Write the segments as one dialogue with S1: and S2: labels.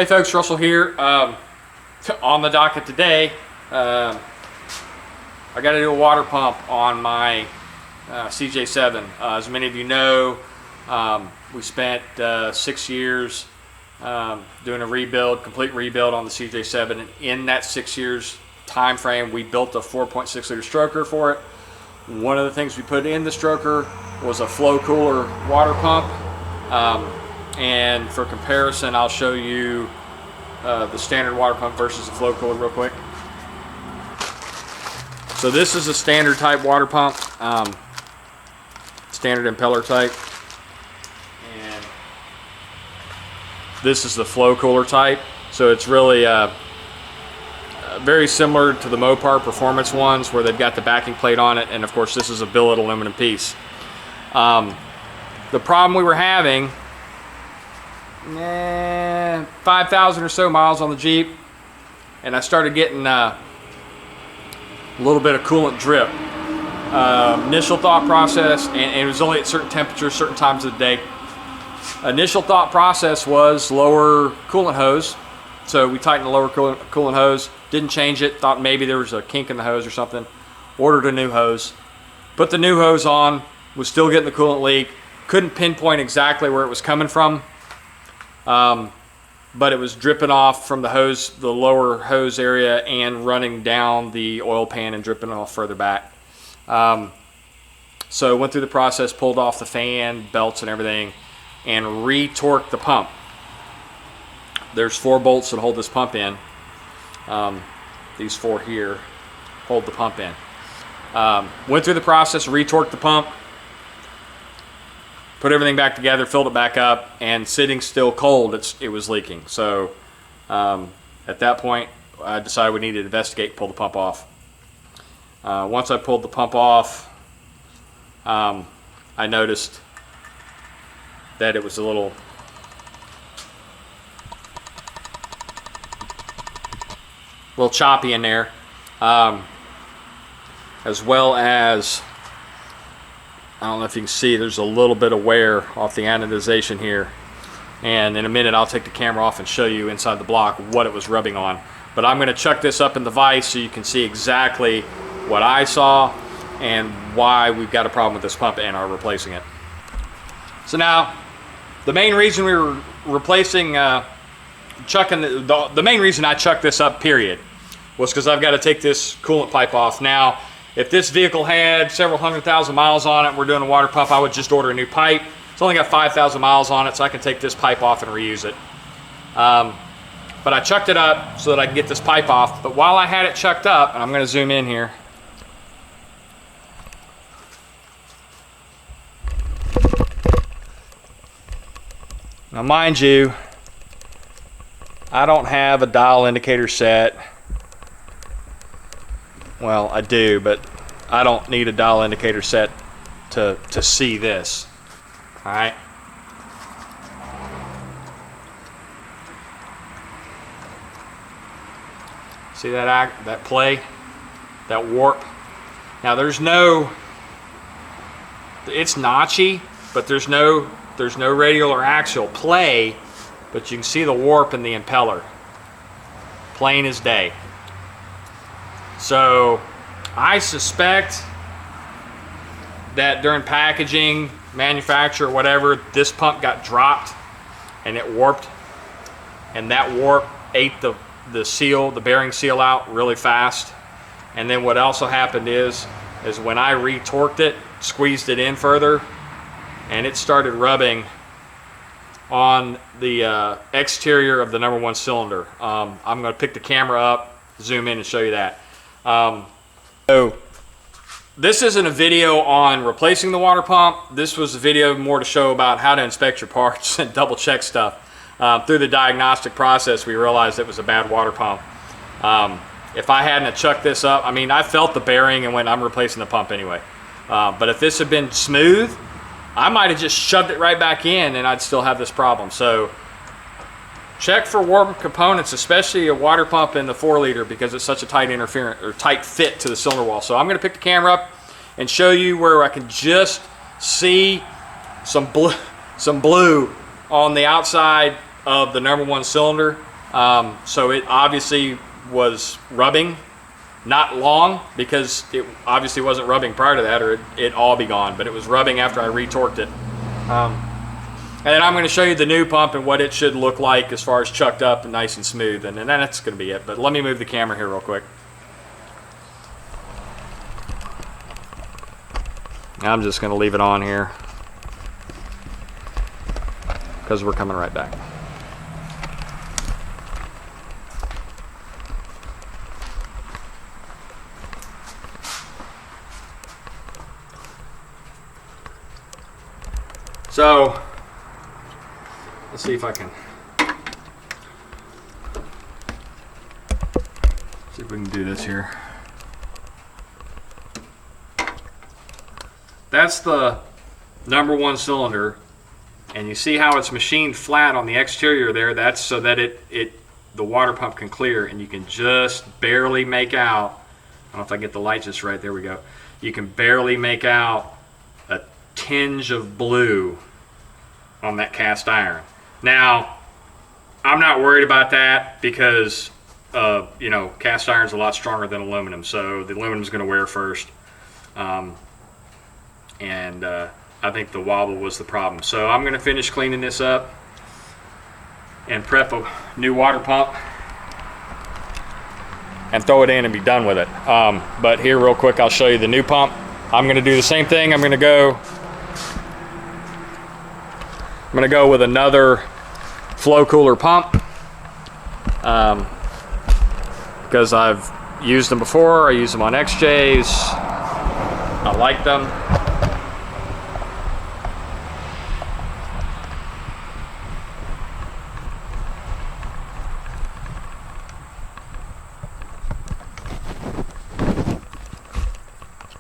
S1: Hey folks, Russell here. On the docket today, I got to do a water pump on my CJ7. As many of you know, we spent 6 years doing a rebuild, complete rebuild on the CJ7, and in that 6 years time frame, we built a 4.6 liter stroker for it. One of the things we put in the stroker was a flow cooler water pump. And for comparison, I'll show you the standard water pump versus the flow cooler real quick. So this is a standard type water pump, standard impeller type. And this is the flow cooler type. So it's really very similar to the Mopar performance ones where they've got the backing plate on it. And of course, this is a billet aluminum piece. The problem we were having, 5,000 or so miles on the Jeep, and I started getting a little bit of coolant drip. Initial thought process, and it was only at certain temperatures, certain times of the day. Initial thought process was lower coolant hose. So we tightened the lower coolant hose, didn't change it, thought maybe there was a kink in the hose or something. Ordered a new hose, put the new hose on, was still getting the coolant leak. Couldn't pinpoint exactly where it was coming from. But it was dripping off from the hose, the lower hose area, and running down the oil pan and dripping off further back. So went through the process, pulled off the fan, belts and everything, and re-torqued the pump. There's 4 bolts that hold this pump in. These 4 here hold the pump in. Went through the process, re-torqued the pump, put everything back together, filled it back up, and sitting still cold, it was leaking. So at that point, I decided we needed to investigate, pull the pump off. Once I pulled the pump off, I noticed that it was a little choppy in there, as well as, I don't know if you can see, there's a little bit of wear off the anodization here. And in a minute, I'll take the camera off and show you inside the block what it was rubbing on. But I'm gonna chuck this up in the vise so you can see exactly what I saw and why we've got a problem with this pump and are replacing it. So now, the main reason we were replacing, the main reason I chucked this up, period, was because I've got to take this coolant pipe off. Now, if this vehicle had several 100,000 miles on it, we're doing a water pump, I would just order a new pipe. It's only got 5,000 miles on it, so I can take this pipe off and reuse it. But I chucked it up so that I can get this pipe off. But while I had it chucked up, and I'm going to zoom in here. Now, mind you, I don't have a dial indicator set. Well, I do, but I don't need a dial indicator set to see this. All right. See that play, that warp? Now there's no, it's notchy, but there's no radial or axial play, but you can see the warp in the impeller. Plain as day. So I suspect that during packaging, manufacture, whatever, this pump got dropped and it warped, and that warp ate the seal, the bearing seal out really fast. And then what also happened is when I re-torqued it, squeezed it in further, and it started rubbing on the exterior of the #1 cylinder. I'm going to pick the camera up, zoom in and show you that. So this isn't a video on replacing the water pump. This was a video more to show about how to inspect your parts and double check stuff. Through the diagnostic process, we realized it was a bad water pump. If I hadn't chucked this up, I mean, I felt the bearing and went, I'm replacing the pump anyway. But if this had been smooth, I might have just shoved it right back in and I'd still have this problem. So check for warp components, especially a water pump in the 4-liter, because it's such a tight interference or tight fit to the cylinder wall. So I'm going to pick the camera up and show you where I can just see some blue on the outside of the #1 cylinder. So it obviously was rubbing, not long, because it obviously wasn't rubbing prior to that, or it'd all be gone, but it was rubbing after I retorqued it. And then I'm going to show you the new pump and what it should look like as far as chucked up and nice and smooth, and then that's going to be it. But let me move the camera here real quick. I'm just going to leave it on here because we're coming right back. So let's see if I can see if we can do this here. That's the #1 cylinder, and you see how it's machined flat on the exterior there. That's so that the water pump can clear, and you can just barely make out. I don't know if I get the light just right. There we go. You can barely make out a tinge of blue on that cast iron. Now, I'm not worried about that because you know, cast iron's a lot stronger than aluminum, so the aluminum's going to wear first. And I think the wobble was the problem. So I'm going to finish cleaning this up and prep a new water pump and throw it in and be done with it. But here real quick, I'll show you the new pump. I'm going to do the same thing. I'm going to go with another flow cooler pump because I've used them before. I use them on XJs. I like them.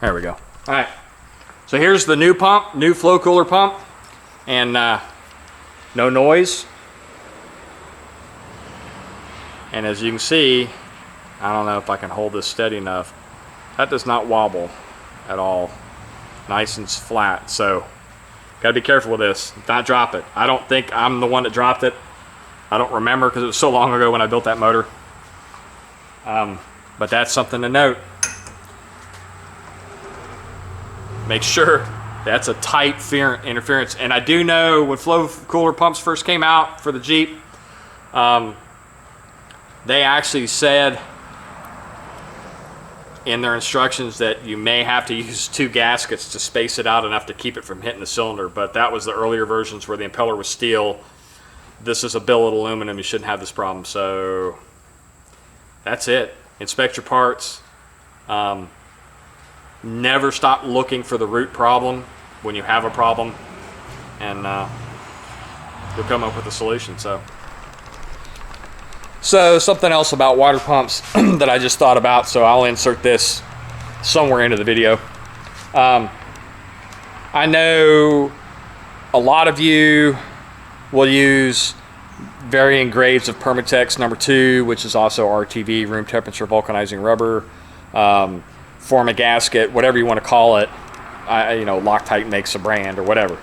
S1: There we go. All right. So here's the new pump, new flow cooler pump, and no noise. And as you can see, I don't know if I can hold this steady enough. That does not wobble at all. Nice and flat. So gotta be careful with this. Not drop it. I don't think I'm the one that dropped it. I don't remember because it was so long ago when I built that motor. But that's something to note. Make sure that's a tight interference. And I do know when flow cooler pumps first came out for the Jeep, they actually said in their instructions that you may have to use 2 gaskets to space it out enough to keep it from hitting the cylinder. But that was the earlier versions where the impeller was steel. This is a billet aluminum. You shouldn't have this problem. So that's it. Inspect your parts. Never stop looking for the root problem when you have a problem, and you'll come up with a solution. So something else about water pumps that I just thought about, so I'll insert this somewhere into the video. I know a lot of you will use varying grades of Permatex #2, which is also RTV, room temperature vulcanizing rubber. Form a gasket, whatever you want to call it. You know, Loctite makes a brand or whatever.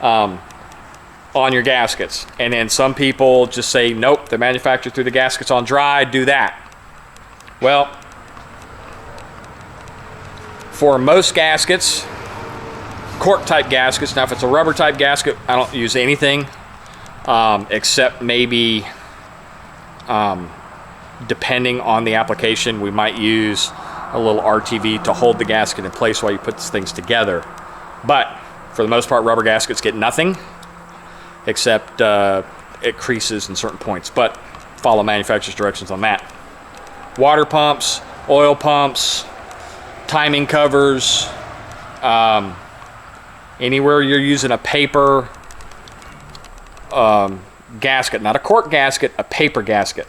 S1: On your gaskets. And then some people just say, nope, they're manufactured through the gaskets on dry, do that. Well, for most gaskets, cork type gaskets, now if it's a rubber type gasket, I don't use anything except maybe, depending on the application, we might use a little RTV to hold the gasket in place while you put these things together. But for the most part, rubber gaskets get nothing except it creases in certain points. But follow manufacturer's directions on that. Water pumps, oil pumps, timing covers, anywhere you're using a paper gasket, not a cork gasket, a paper gasket.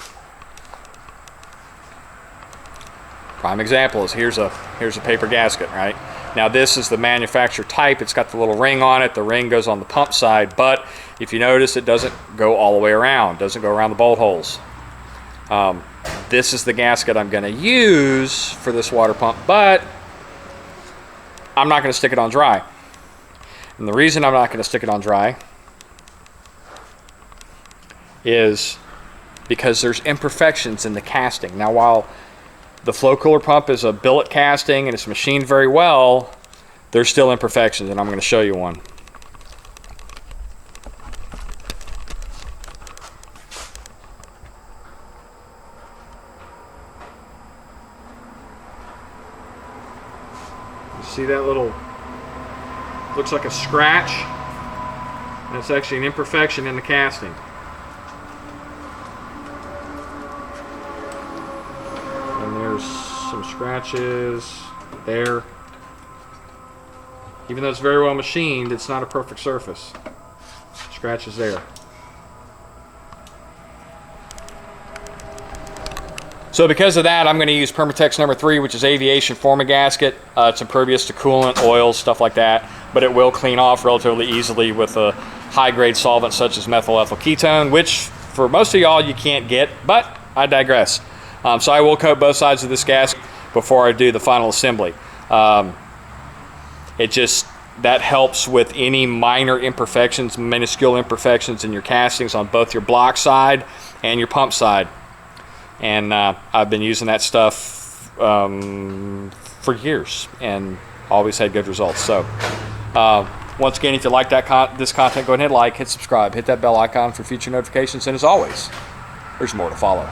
S1: Prime example is here's a paper gasket, right? Now this is the manufacturer type. It's got the little ring on it. The ring goes on the pump side, but if you notice, it doesn't go all the way around. Doesn't go around the bolt holes. This is the gasket I'm going to use for this water pump, but I'm not going to stick it on dry. And the reason I'm not going to stick it on dry is because there's imperfections in the casting. Now, while the flow cooler pump is a billet casting and it's machined very well, there's still imperfections, and I'm going to show you one. You see that little, looks like a scratch? That's actually an imperfection in the casting. And there's some scratches there. Even though it's very well machined, it's not a perfect surface. Scratches there. So because of that, I'm going to use Permatex number 3, which is aviation forma gasket. It's impervious to coolant, oils, stuff like that, but it will clean off relatively easily with a high-grade solvent such as methyl ethyl ketone, which for most of y'all you can't get, but I digress. So I will coat both sides of this gasket before I do the final assembly. That helps with any minor imperfections, minuscule imperfections in your castings on both your block side and your pump side. And I've been using that stuff for years and always had good results. So once again, if you like this content, go ahead and hit like, hit subscribe, hit that bell icon for future notifications, and as always, there's more to follow.